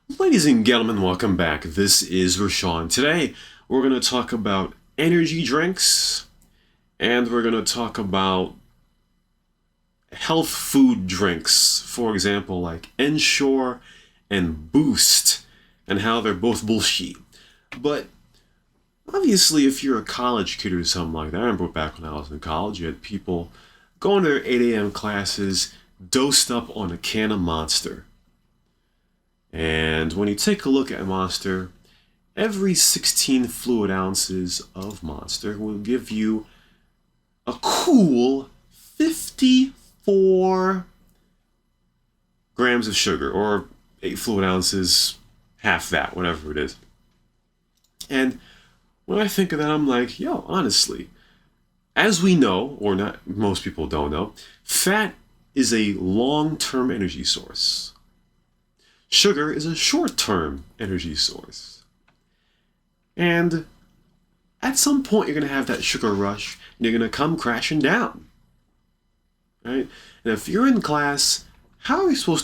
Ladies and gentlemen, welcome back. This is Rashawn. Today, we're going to talk about energy drinks and we're going to talk about health food drinks. For example, like Ensure and Boost, and how they're both bullshit. But obviously, if you're a college kid or something like that, I remember back when I was in college, you had people going to their 8 a.m. classes dosed up on a can of Monster. And when you take a look at Monster, every 16 fluid ounces of Monster will give you a cool 54 grams of sugar, or 8 fluid ounces, half that, whatever it is. And when I think of that, I'm like, yo, honestly, as we know, or not, most people don't know, fat is a long term energy source. Sugar is a short term energy source. And at some point, you're going to have that sugar rush and you're going to come crashing down. Right? And if you're in class, how are you supposed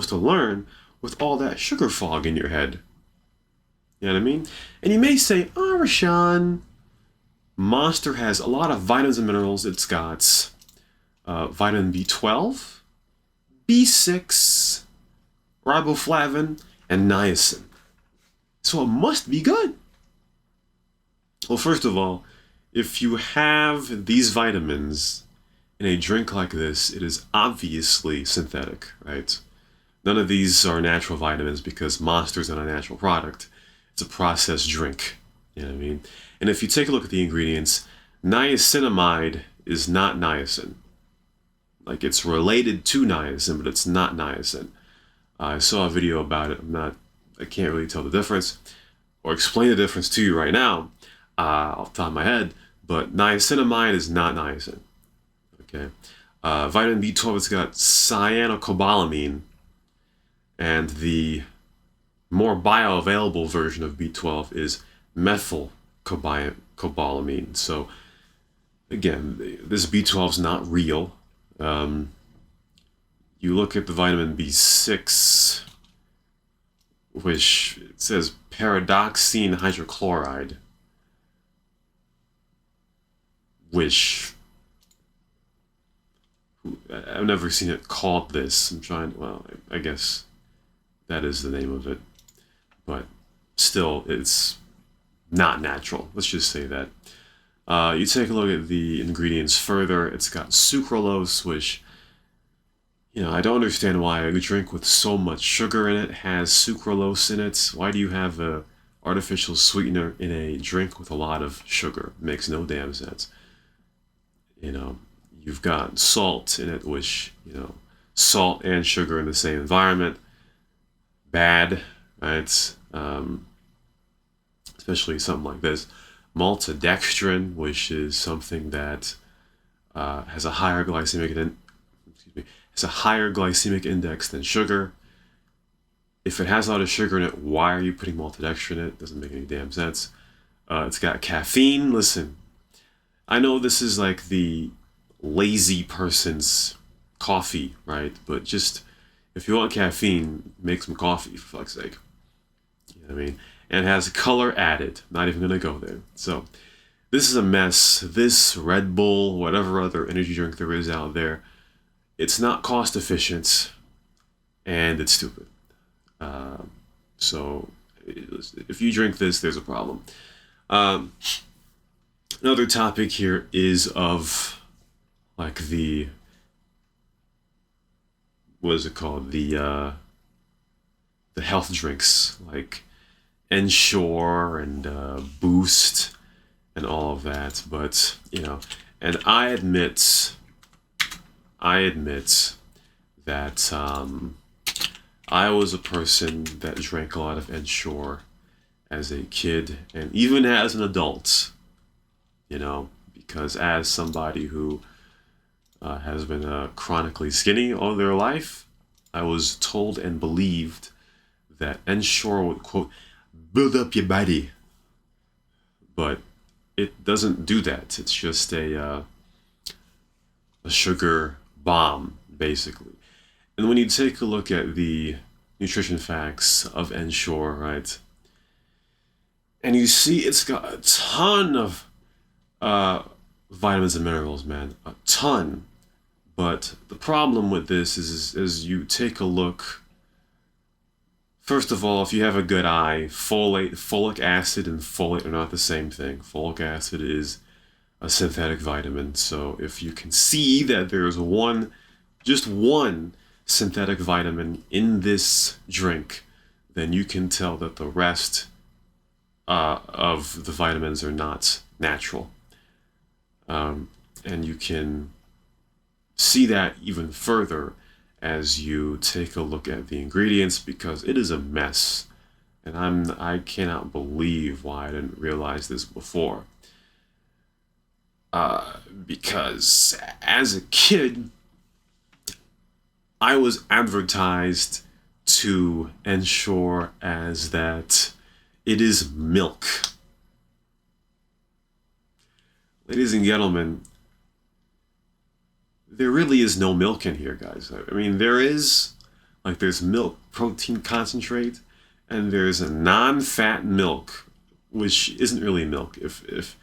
to learn with all that sugar fog in your head? You know what I mean? And you may say, oh, Rashawn, Monster has a lot of vitamins and minerals. It's got vitamin B12, B6, riboflavin, and niacin. So it must be good. Well, first of all, if you have these vitamins in a drink like this, it is obviously synthetic, right? None of these are natural vitamins because Monster's not a natural product. It's a processed drink. You know what I mean? And if you take a look at the ingredients, niacinamide is not niacin. Like, it's related to niacin, but it's not niacin. I saw a video about it. I can't really tell the difference or explain the difference to you right now off the top of my head, but niacinamide is not niacin. Okay. Vitamin B12, it's got cyanocobalamin, and the more bioavailable version of B12 is methylcobalamin. So, again, this B12 is not real. You look at the vitamin B6, which it says pyridoxine hydrochloride, which I've never seen it called this. I guess that is the name of it. But still, it's not natural. Let's just say that. You take a look at the ingredients further, it's got sucralose, which, I don't understand why a drink with so much sugar in it has sucralose in it. Why do you have a artificial sweetener in a drink with a lot of sugar? It makes no damn sense. You've got salt in it, which, salt and sugar in the same environment, bad, right? Especially something like this. Maltodextrin, which is something that has a higher glycemic index than sugar. If it has a lot of sugar in it, why are you putting maltodextrin in it? It doesn't make any damn sense. It's got caffeine. Listen, I know this is like the lazy person's coffee, right? But just, if you want caffeine, make some coffee, for fuck's sake. You know what I mean? And it has color added. Not even gonna go there. So, this is a mess. This Red Bull, whatever other energy drink there is out there, it's not cost efficient, and it's stupid. So, if you drink this, there's a problem. Another topic here is of, like, what is it called? The health drinks, like Ensure and Boost and all of that. But, and I admit that I was a person that drank a lot of Ensure as a kid and even as an adult, because as somebody who has been chronically skinny all their life, I was told and believed that Ensure would, quote, build up your body. But it doesn't do that. It's just a sugar bomb, basically. And when you take a look at the nutrition facts of Ensure, right? And you see it's got a ton of uh, vitamins and minerals, man. A ton. But the problem with this is you take a look. First of all, if you have a good eye, folic acid and folate are not the same thing. Folic acid is a synthetic vitamin. So if you can see that there's just one synthetic vitamin in this drink, then you can tell that the rest of the vitamins are not natural. And you can see that even further as you take a look at the ingredients, because it is a mess. And I cannot believe why I didn't realize this before. Because as a kid, I was advertised to Ensure as that it is milk. Ladies and gentlemen, there really is no milk in here, guys. I mean, there's milk protein concentrate, and there's a non-fat milk, which isn't really milk. If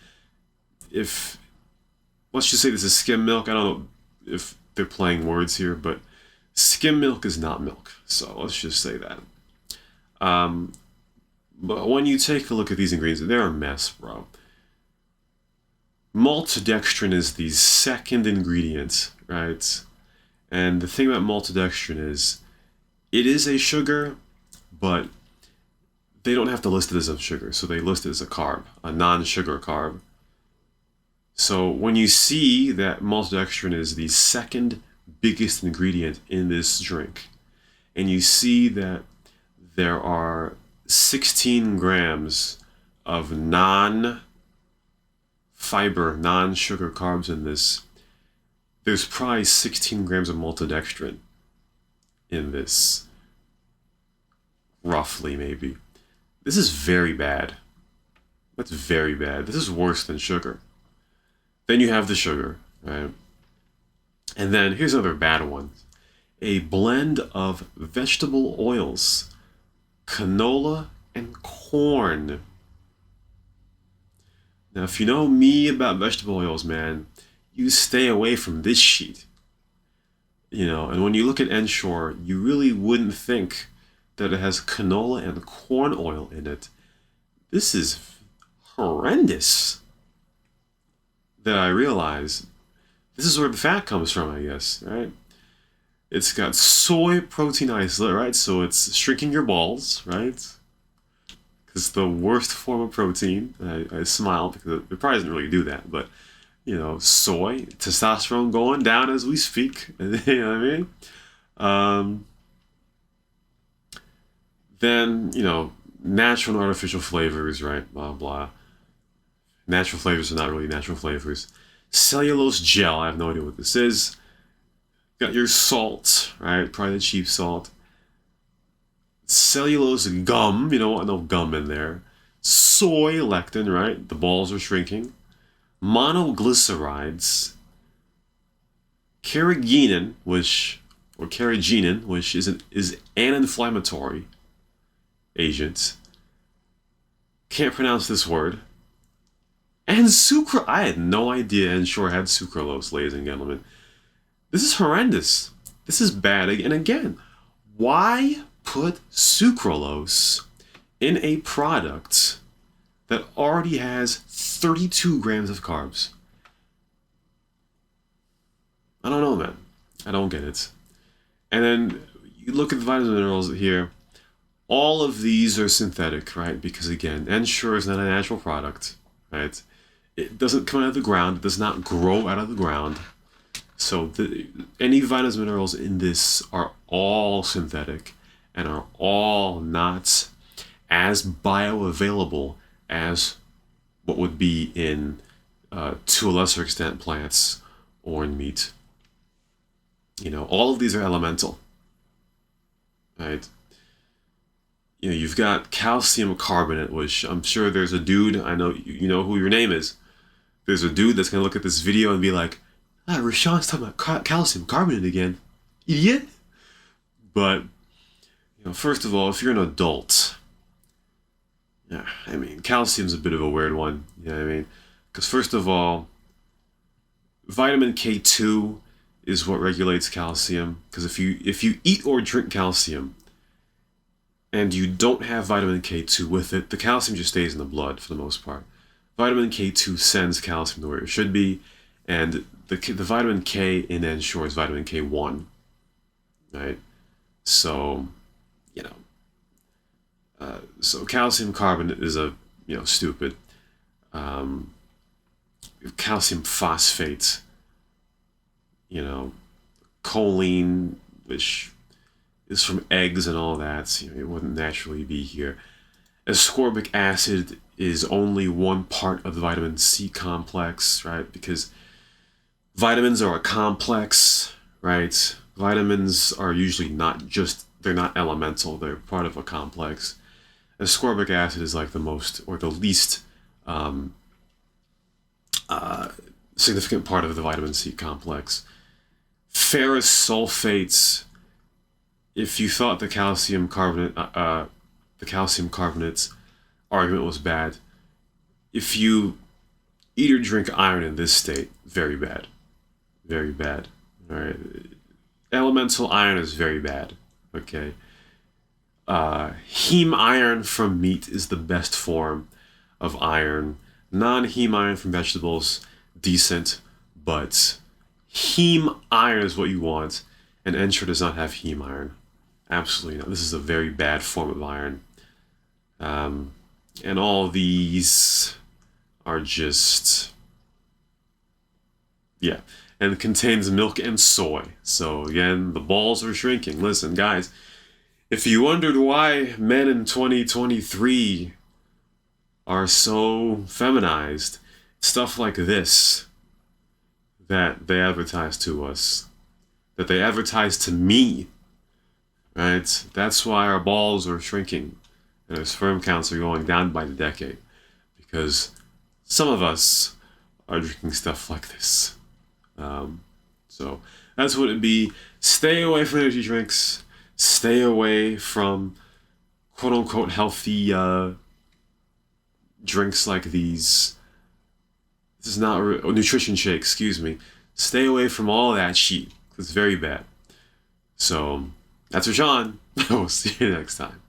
let's just say this is skim milk. I don't know if they're playing words here, but skim milk is not milk. So let's just say that. But when you take a look at these ingredients, they're a mess, bro. Maltodextrin is the second ingredient, right? And the thing about maltodextrin is, it is a sugar, but they don't have to list it as a sugar, so they list it as a carb, a non-sugar carb. So when you see that maltodextrin is the second biggest ingredient in this drink, and you see that there are 16 grams of non-fiber, non-sugar carbs in this, there's probably 16 grams of maltodextrin in this, roughly, maybe. This is very bad. That's very bad. This is worse than sugar. Then you have the sugar, right? And then here's another bad one. A blend of vegetable oils, canola and corn. Now, if you know me about vegetable oils, man, you stay away from this shit. And when you look at Ensure, you really wouldn't think that it has canola and corn oil in it. This is horrendous. That I realize this is where the fat comes from, I guess, right? It's got soy protein isolate, right? So it's shrinking your balls, right? Because the worst form of protein. I smile because it probably doesn't really do that, but soy, testosterone going down as we speak. You know what I mean? Then natural and artificial flavors, right? Blah blah. Natural flavors are not really natural flavors. Cellulose gel, I have no idea what this is. Got your salt, right? Probably the cheap salt. Cellulose gum, you don't want no gum in there. Soy lectin, right? The balls are shrinking. Monoglycerides. Carrageenan, which is an inflammatory agent. Can't pronounce this word. And I had no idea Ensure had sucralose, ladies and gentlemen. This is horrendous. This is bad. And again, why put sucralose in a product that already has 32 grams of carbs? I don't know, man. I don't get it. And then you look at the vitamins and minerals here. All of these are synthetic, right? Because again, Ensure is not a natural product, right? It doesn't come out of the ground. It does not grow out of the ground. So any vitamins and minerals in this are all synthetic and are all not as bioavailable as what would be in, to a lesser extent, plants or in meat. All of these are elemental, right? You've got calcium carbonate, which I'm sure there's a dude, I know you know who your name is. There's a dude that's going to look at this video and be like, Rashawn's talking about calcium carbonate again. Idiot. But, First of all, if you're an adult, yeah, I mean, calcium's a bit of a weird one. You know what I mean? Because first of all, vitamin K2 is what regulates calcium. Because if you eat or drink calcium and you don't have vitamin K2 with it, the calcium just stays in the blood for the most part. Vitamin K2 sends calcium to where it should be, and the vitamin K in Ensure is vitamin K1, right? So, you know, so calcium carbonate is a stupid. Um, Calcium phosphate, choline, which is from eggs and all that. It wouldn't naturally be here. Ascorbic acid is only one part of the vitamin C complex, right? Because vitamins are a complex, right? Vitamins are usually they're not elemental, they're part of a complex. Ascorbic acid is like the most or the least um, significant part of the vitamin C complex. Ferrous sulfates. If you thought the calcium carbonates argument was bad, if you eat or drink iron in this state, very bad, very bad. All right, elemental iron is very bad. Okay, heme iron from meat is the best form of iron. Non-heme iron from vegetables, decent, but heme iron is what you want, and Ensure does not have heme iron. Absolutely not. This is a very bad form of iron. And all these are just, yeah, and contains milk and soy. So again, the balls are shrinking. Listen, guys, if you wondered why men in 2023 are so feminized, stuff like this that they advertise to us, that they advertise to me, right? That's why our balls are shrinking and our sperm counts are going down by the decade, because some of us are drinking stuff like this. So that's what it'd be. Stay away from energy drinks. Stay away from quote unquote healthy drinks like these. This is not nutrition shake, excuse me. Stay away from all that shit. It's very bad. So that's Rashawn. I will see you next time.